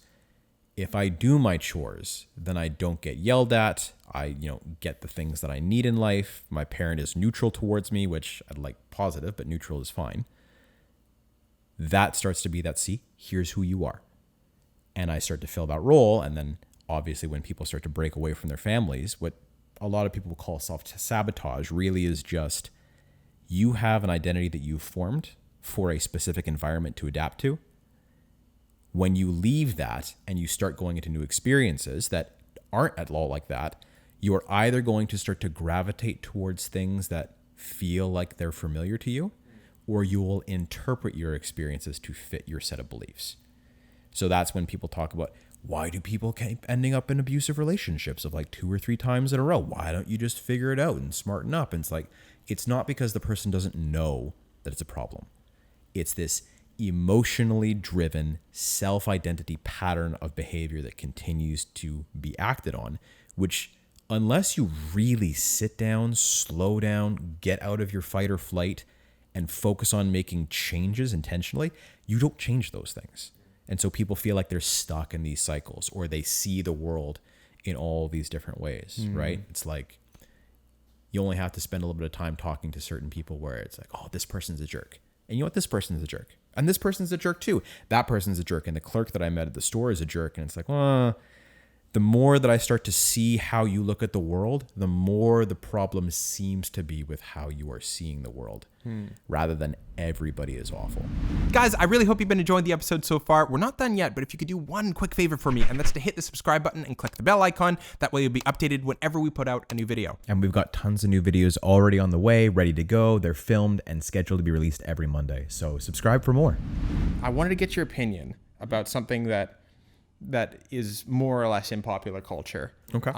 If I do my chores, then I don't get yelled at. I, get the things that I need in life. My parent is neutral towards me, which I'd like positive, but neutral is fine. That starts to be that, see, here's who you are. And I start to fill that role. And then obviously when people start to break away from their families, what a lot of people call self-sabotage really is just you have an identity that you've formed for a specific environment to adapt to. When you leave that and you start going into new experiences that aren't at all like that, you're either going to start to gravitate towards things that feel like they're familiar to you, or you will interpret your experiences to fit your set of beliefs. So that's when people talk about, why do people keep ending up in abusive relationships of like 2 or 3 times in a row? Why don't you just figure it out and smarten up? And it's like, it's not because the person doesn't know that it's a problem. It's this emotionally driven self-identity pattern of behavior that continues to be acted on, which unless you really sit down, slow down, get out of your fight or flight, and focus on making changes intentionally, you don't change those things. And so people feel like they're stuck in these cycles, or they see the world in all these different ways, right? It's like you only have to spend a little bit of time talking to certain people where it's like, oh, this person's a jerk. And you know what? This person's a jerk. And this person's a jerk too. That person's a jerk. And the clerk that I met at the store is a jerk. And it's like, the more that I start to see how you look at the world, the more the problem seems to be with how you are seeing the world, rather than everybody is awful. Guys, I really hope you've been enjoying the episode so far. We're not done yet, but if you could do one quick favor for me, and that's to hit the subscribe button and click the bell icon. That way you'll be updated whenever we put out a new video. And we've got tons of new videos already on the way, ready to go. They're filmed and scheduled to be released every Monday. So subscribe for more. I wanted to get your opinion about something that is more or less in popular culture. Okay.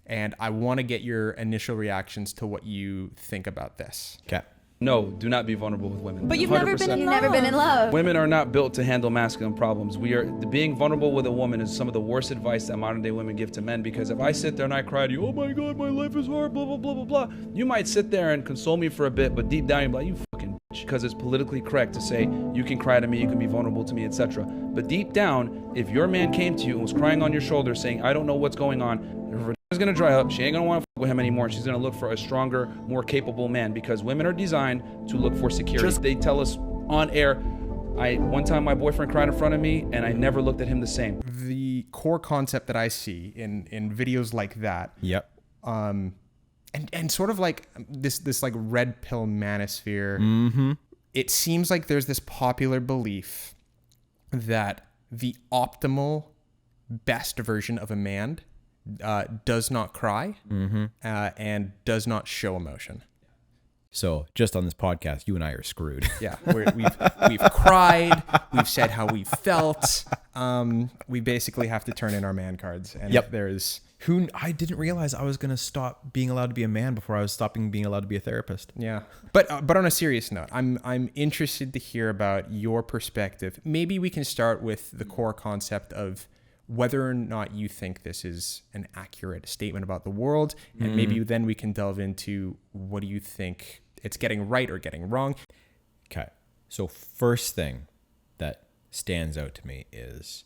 And I want to get your initial reactions to what you think about this. Okay. No, do not be vulnerable with women. But you've 100%. never been in love. Women are not built to handle masculine problems. Being vulnerable with a woman is some of the worst advice that modern day women give to men, because if I sit there and I cry to you, oh my God, my life is hard, blah, blah, blah, blah, blah, you might sit there and console me for a bit, but deep down you're like, you fucking bitch, because it's politically correct to say, you can cry to me, you can be vulnerable to me, etc. But deep down, if your man came to you and was crying on your shoulder saying, I don't know what's going on, is going to dry up. She ain't going to want to fuck with him anymore. She's going to look for a stronger, more capable man, because women are designed to look for security. They tell us on air, one time my boyfriend cried in front of me and I never looked at him the same. The core concept that I see in videos like that, Yep. and sort of like this like red pill manosphere, it seems like there's this popular belief that the optimal best version of a man does not cry and does not show emotion. So just on this podcast, you and I are screwed. Yeah, we've cried, we've said how we felt. We basically have to turn in our man cards. And there's I didn't realize I was going to stop being allowed to be a man before I was stopping being allowed to be a therapist. Yeah. But on a serious note, I'm interested to hear about your perspective. Maybe we can start with the core concept of whether or not you think this is an accurate statement about the world. And maybe then we can delve into, what do you think it's getting right or getting wrong? Okay. So first thing that stands out to me is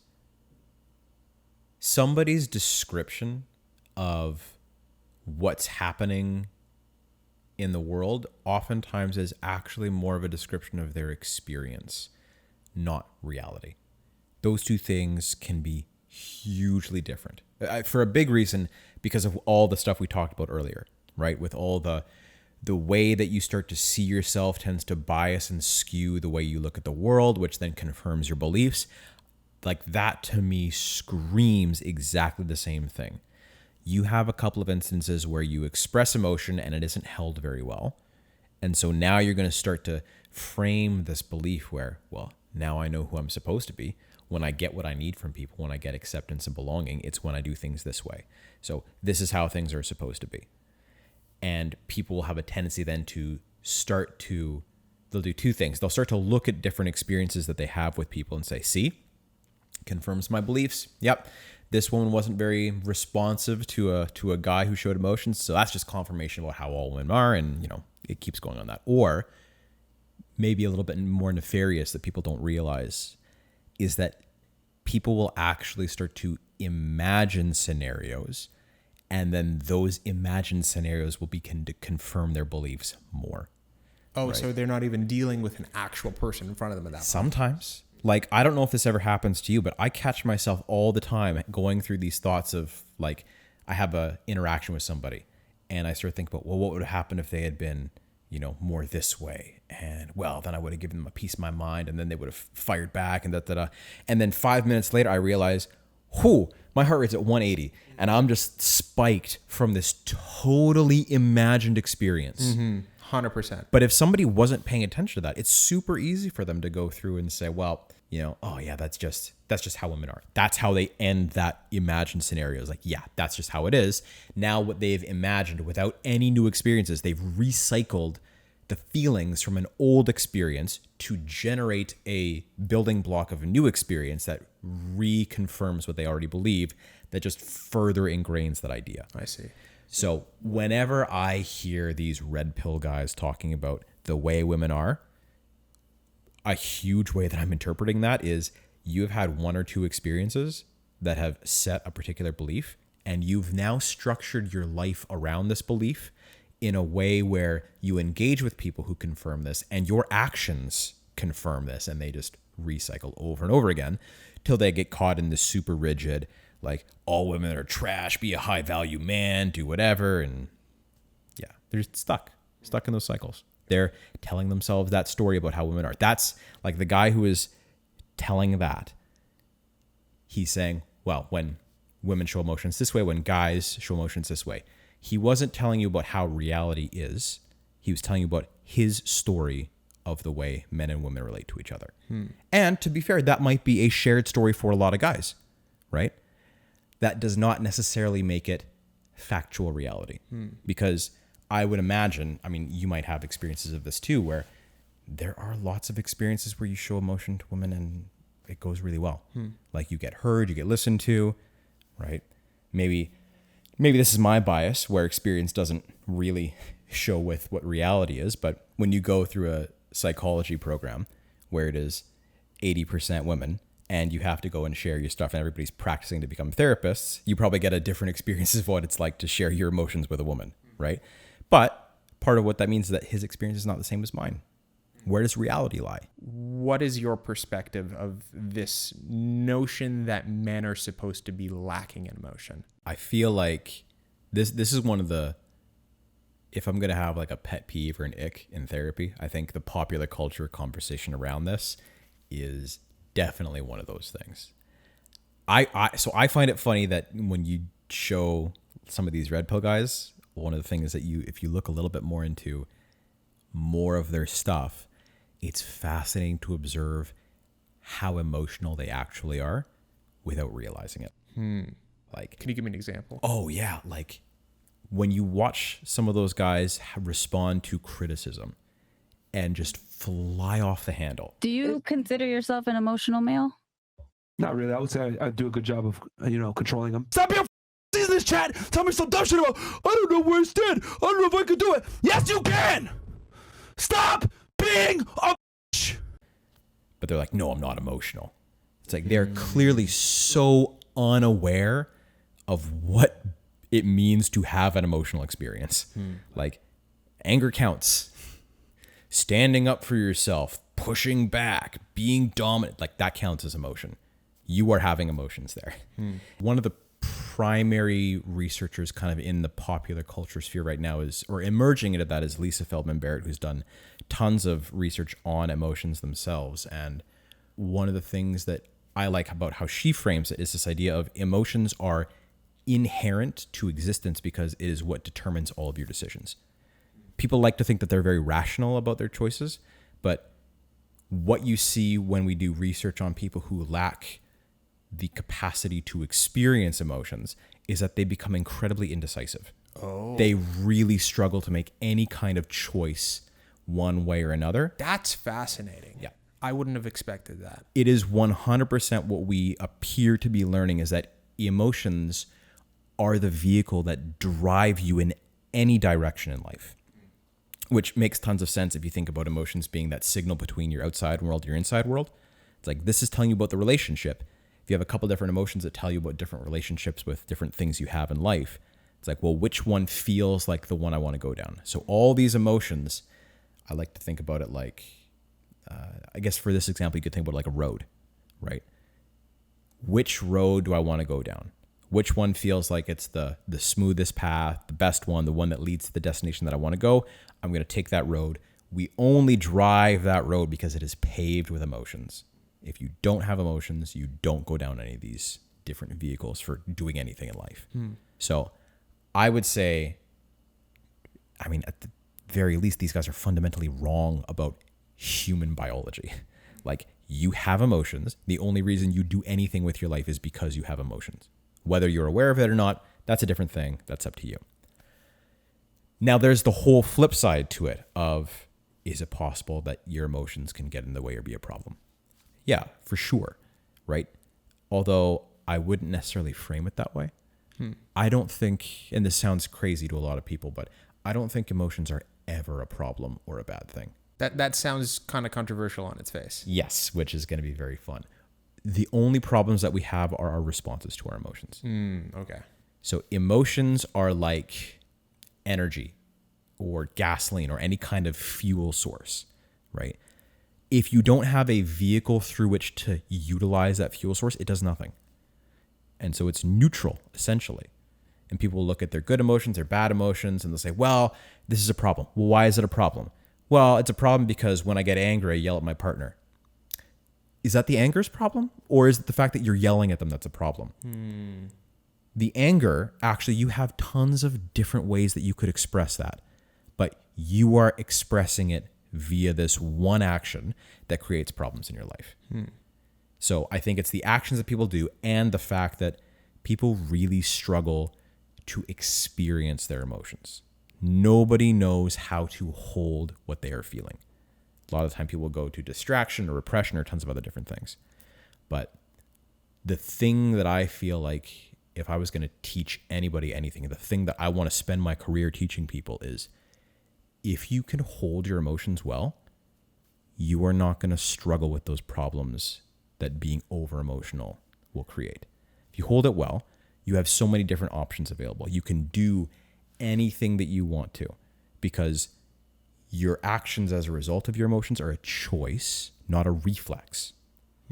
somebody's description of what's happening in the world oftentimes is actually more of a description of their experience, not reality. Those two things can be hugely different for a big reason, because of all the stuff we talked about earlier, right? With all the way that you start to see yourself tends to bias and skew the way you look at the world, which then confirms your beliefs. Like that to me screams exactly the same thing. You have a couple of instances where you express emotion and it isn't held very well. And so now you're going to start to frame this belief where, well, now I know who I'm supposed to be. When I get what I need from people, when I get acceptance and belonging, it's when I do things this way. So this is how things are supposed to be. And people will have a tendency then to they'll do two things. They'll start to look at different experiences that they have with people and say, see, confirms my beliefs. Yep. This woman wasn't very responsive to a guy who showed emotions. So that's just confirmation about how all women are. And, it keeps going on that. Or maybe a little bit more nefarious that people don't realize is that people will actually start to imagine scenarios, and then those imagined scenarios will begin to confirm their beliefs more. Oh, right? So they're not even dealing with an actual person in front of them at that point. Sometimes. Like, I don't know if this ever happens to you, but I catch myself all the time going through these thoughts of, like, I have a interaction with somebody, and I start thinking about, well, what would have happened if they had been, more this way? And well, then I would have given them a piece of my mind, and then they would have fired back and da-da-da. And then 5 minutes later, I realize, my heart rate's at 180 and I'm just spiked from this totally imagined experience. 100%. But if somebody wasn't paying attention to that, it's super easy for them to go through and say, well, oh yeah, that's just how women are. That's how they end that imagined scenario. It's like, yeah, that's just how it is. Now what they've imagined without any new experiences, they've recycled the feelings from an old experience to generate a building block of a new experience that reconfirms what they already believe, that just further ingrains that idea. I see. So whenever I hear these red pill guys talking about the way women are, a huge way that I'm interpreting that is you've had one or two experiences that have set a particular belief, and you've now structured your life around this belief in a way where you engage with people who confirm this, and your actions confirm this, and they just recycle over and over again till they get caught in this super rigid, like, all women are trash, be a high value man, do whatever. And yeah, they're stuck in those cycles. They're telling themselves that story about how women are. That's like the guy who is telling that. He's saying, well, when women show emotions this way, when guys show emotions this way. He wasn't telling you about how reality is. He was telling you about his story of the way men and women relate to each other. And to be fair, that might be a shared story for a lot of guys, right? That does not necessarily make it factual reality. Because I would imagine, you might have experiences of this too, where there are lots of experiences where you show emotion to women and it goes really well. Like you get heard, you get listened to, right? Maybe this is my bias where experience doesn't really show with what reality is, but when you go through a psychology program where it is 80% women and you have to go and share your stuff and everybody's practicing to become therapists, you probably get a different experience of what it's like to share your emotions with a woman, right? But part of what that means is that his experience is not the same as mine. Where does reality lie? What is your perspective of this notion that men are supposed to be lacking in emotion? I feel like this is one of the, if I'm going to have like a pet peeve or an ick in therapy, I think the popular culture conversation around this is definitely one of those things. So I find it funny that when you show some of these red pill guys, one of the things that if you look a little bit more into more of their stuff, it's fascinating to observe how emotional they actually are without realizing it. Like, can you give me an example? Oh yeah. Like when you watch some of those guys respond to criticism and just fly off the handle. Do you consider yourself an emotional male? Not really. I would say I do a good job of, controlling them. Stop being in this chat. Tell me some dumb shit about, I don't know where I stand. I don't know if I can do it. Yes, you can. Stop being a bitch. But they're like, no, I'm not emotional. It's like they're clearly so unaware of what it means to have an emotional experience. Like, anger counts. Standing up for yourself, pushing back, being dominant, like that counts as emotion. You are having emotions there. One of the primary researchers kind of in the popular culture sphere right now is, or emerging into that, is Lisa Feldman Barrett, who's done tons of research on emotions themselves. And one of the things that I like about how she frames it is this idea of emotions are inherent to existence because it is what determines all of your decisions. People like to think that they're very rational about their choices, but what you see when we do research on people who lack the capacity to experience emotions is that they become incredibly indecisive. They really struggle to make any kind of choice one way or another. That's fascinating. Yeah. I wouldn't have expected that. It is 100% what we appear to be learning is that emotions are the vehicle that drive you in any direction in life, which makes tons of sense if you think about emotions being that signal between your outside world and your inside world. It's like, this is telling you about the relationship. If you have a couple different emotions that tell you about different relationships with different things you have in life, it's like, well, which one feels like the one I want to go down? So all these emotions, I like to think about it like, I guess for this example, you could think about it like a road, right? Which road do I want to go down? Which one feels like it's the smoothest path, the best one, the one that leads to the destination that I want to go? I'm going to take that road. We only drive that road because it is paved with emotions. If you don't have emotions, you don't go down any of these different vehicles for doing anything in life. So I would say, I mean, at the very least, these guys are fundamentally wrong about human biology. Like, you have emotions. The only reason you do anything with your life is because you have emotions. Whether you're aware of it or not, that's a different thing. That's up to you. Now, there's the whole flip side to it of, is it possible that your emotions can get in the way or be a problem? Yeah, for sure, right? Although I wouldn't necessarily frame it that way. I don't think, and this sounds crazy to a lot of people, but I don't think emotions are ever a problem or a bad thing. That sounds kind of controversial on its face. Yes, which is going to be very fun. The only problems that we have are our responses to our emotions. Okay. So emotions are like energy or gasoline or any kind of fuel source, right? If you don't have a vehicle through which to utilize that fuel source, it does nothing. And so it's neutral, essentially. And people will look at their good emotions, their bad emotions, and they'll say, well, this is a problem. Well, why is it a problem? Well, it's a problem because when I get angry, I yell at my partner. Is that the anger's problem? Or is it the fact that you're yelling at them that's a problem? The anger, actually, you have tons of different ways that you could express that. But you are expressing it via this one action that creates problems in your life. So I think it's the actions that people do and the fact that people really struggle to experience their emotions. Nobody knows how to hold what they are feeling. A lot of the time people go to distraction or repression or tons of other different things. But the thing that I feel like if I was going to teach anybody anything, the thing that I want to spend my career teaching people is, if you can hold your emotions well, you are not going to struggle with those problems that being over emotional will create. If you hold it well, you have so many different options available. You can do anything that you want to because your actions as a result of your emotions are a choice, not a reflex.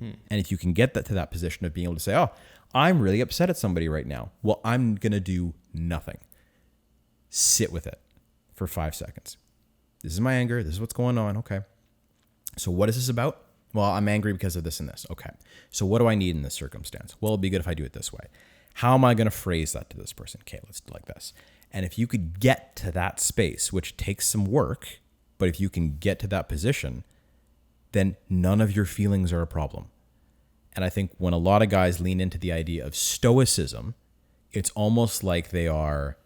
And if you can get that to that position of being able to say, oh, I'm really upset at somebody right now. Well, I'm going to do nothing. Sit with it for 5 seconds. This is my anger. This is what's going on. Okay. So what is this about? Well, I'm angry because of this and this. Okay. So what do I need in this circumstance? Well, it'd be good if I do it this way. How am I going to phrase that to this person? Okay, let's do it like this. And if you could get to that space, which takes some work, but if you can get to that position, then none of your feelings are a problem. And I think when a lot of guys lean into the idea of stoicism, it's almost like they're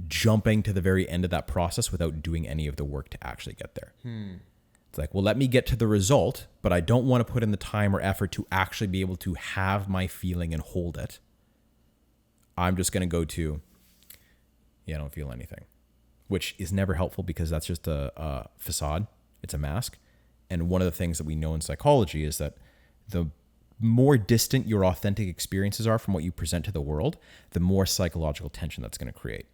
jumping to the very end of that process without doing any of the work to actually get there. It's like, well, let me get to the result but I don't want to put in the time or effort to actually be able to have my feeling and hold it, I'm just going to go to, I don't feel anything, which is never helpful because that's just a facade. It's a mask. And one of the things that we know in psychology is that the more distant your authentic experiences are from what you present to the world, the more psychological tension that's going to create.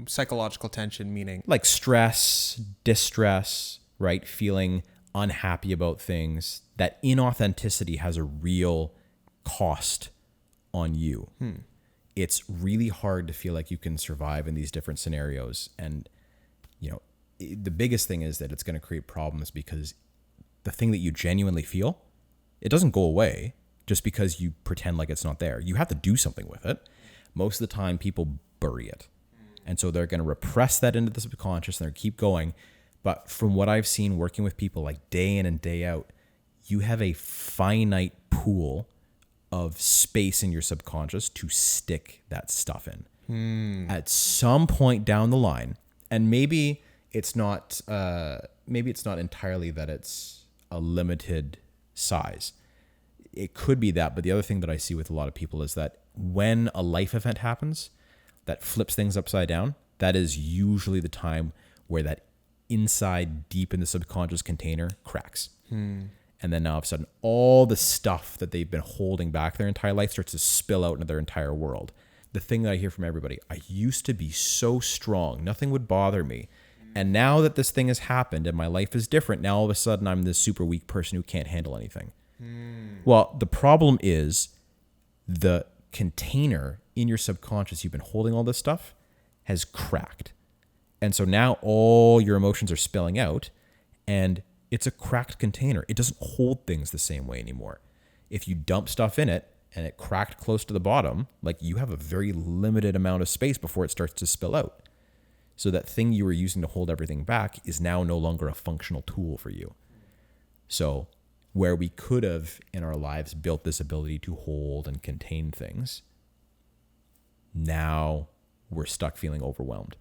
Psychological tension meaning? Like stress, distress, right? Feeling unhappy about things. That inauthenticity has a real cost on you. It's really hard to feel like you can survive in these different scenarios. And, the biggest thing is that it's going to create problems because the thing that you genuinely feel, it doesn't go away just because you pretend like it's not there. You have to do something with it. Most of the time, people bury it. And so they're going to repress that into the subconscious and they're keep going. But from what I've seen working with people like day in and day out, you have a finite pool of space in your subconscious to stick that stuff in. At some point down the line, and maybe it's not entirely that it's a limited size. It could be that, but the other thing that I see with a lot of people is that when a life event happens that flips things upside down, that is usually the time where that inside deep in the subconscious container cracks. And then now all of a sudden, all the stuff that they've been holding back their entire life starts to spill out into their entire world. The thing that I hear from everybody, I used to be so strong, nothing would bother me. And now that this thing has happened and my life is different, now all of a sudden I'm this super weak person who can't handle anything. Well, the problem is the container in your subconscious, you've been holding all this stuff, has cracked. And so now all your emotions are spilling out and it's a cracked container. It doesn't hold things the same way anymore. If you dump stuff in it and it cracked close to the bottom, like you have a very limited amount of space before it starts to spill out. So that thing you were using to hold everything back is now no longer a functional tool for you. So where we could have in our lives built this ability to hold and contain things, now we're stuck feeling overwhelmed.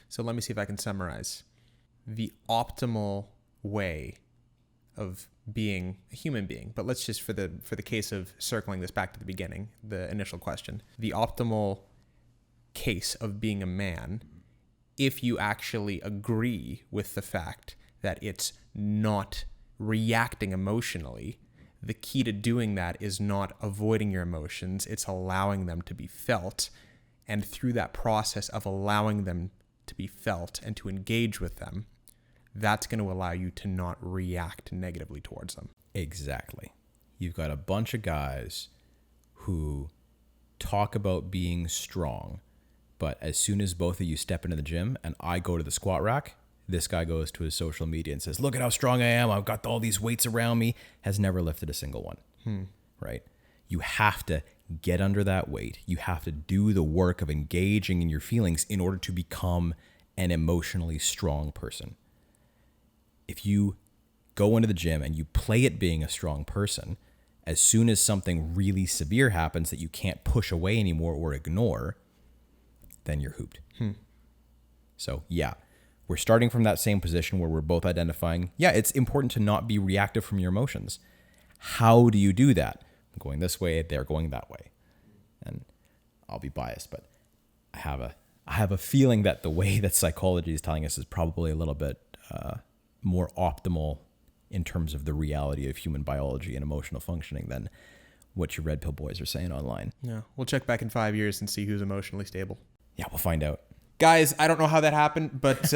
So let me see if I can summarize. The optimal way of being a human being, but let's just for the case of circling this back to the beginning, the initial question, the optimal case of being a man, if you actually agree with the fact that it's not reacting emotionally, the key to doing that is not avoiding your emotions, it's allowing them to be felt. And through that process of allowing them to be felt and to engage with them, that's going to allow you to not react negatively towards them. Exactly. You've got a bunch of guys who talk about being strong, but as soon as both of you step into the gym and I go to the squat rack, this guy goes to his social media and says, look at how strong I am. I've got all these weights around me. Has never lifted a single one. Right? You have to get under that weight. You have to do the work of engaging in your feelings in order to become an emotionally strong person. If you go into the gym and you play at being a strong person, as soon as something really severe happens that you can't push away anymore or ignore, then you're hooped. So yeah, we're starting from that same position where we're both identifying, yeah, it's important to not be reactive from your emotions. How do you do that? I'm going this way, they're going that way. And I'll be biased, but I have a feeling that the way that psychology is telling us is probably a little bit more optimal in terms of the reality of human biology and emotional functioning than what your red pill boys are saying online. Yeah, we'll check back in 5 years and see who's emotionally stable. Yeah, we'll find out. Guys, I don't know how that happened, but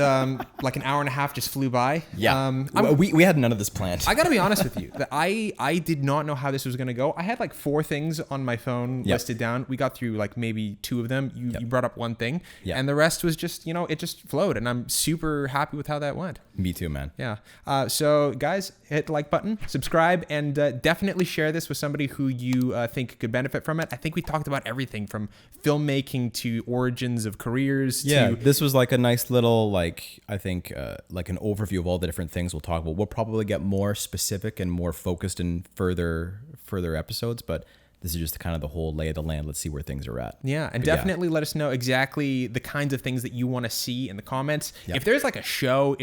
like an hour and a half just flew by. Yeah, we had none of this planned. I got to be honest with you. That I did not know how this was going to go. I had like 4 things on my phone listed down. We got through like maybe 2 of them. You brought up one thing, and the rest was just, it just flowed. And I'm super happy with how that went. Me too, man. Yeah. So guys, hit the like button, subscribe, and definitely share this with somebody who you think could benefit from it. I think we talked about everything from filmmaking to origins of careers. Yeah, this was like a nice little, like, I think, like an overview of all the different things we'll talk about. We'll probably get more specific and more focused in further episodes, but This is just kind of the whole lay of the land. Let's see where things are at. Yeah, and definitely let us know exactly the kinds of things that you want to see in the comments. Yep. If there's like a show,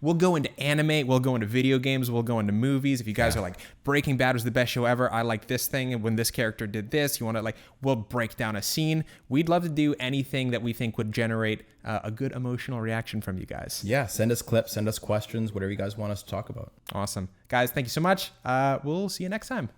we'll go into anime, we'll go into video games, we'll go into movies. If you guys are like, Breaking Bad was the best show ever, I like this thing, and when this character did this, you want to we'll break down a scene. We'd love to do anything that we think would generate a good emotional reaction from you guys. Yeah, send us clips, send us questions, whatever you guys want us to talk about. Awesome. Guys, thank you so much. We'll see you next time.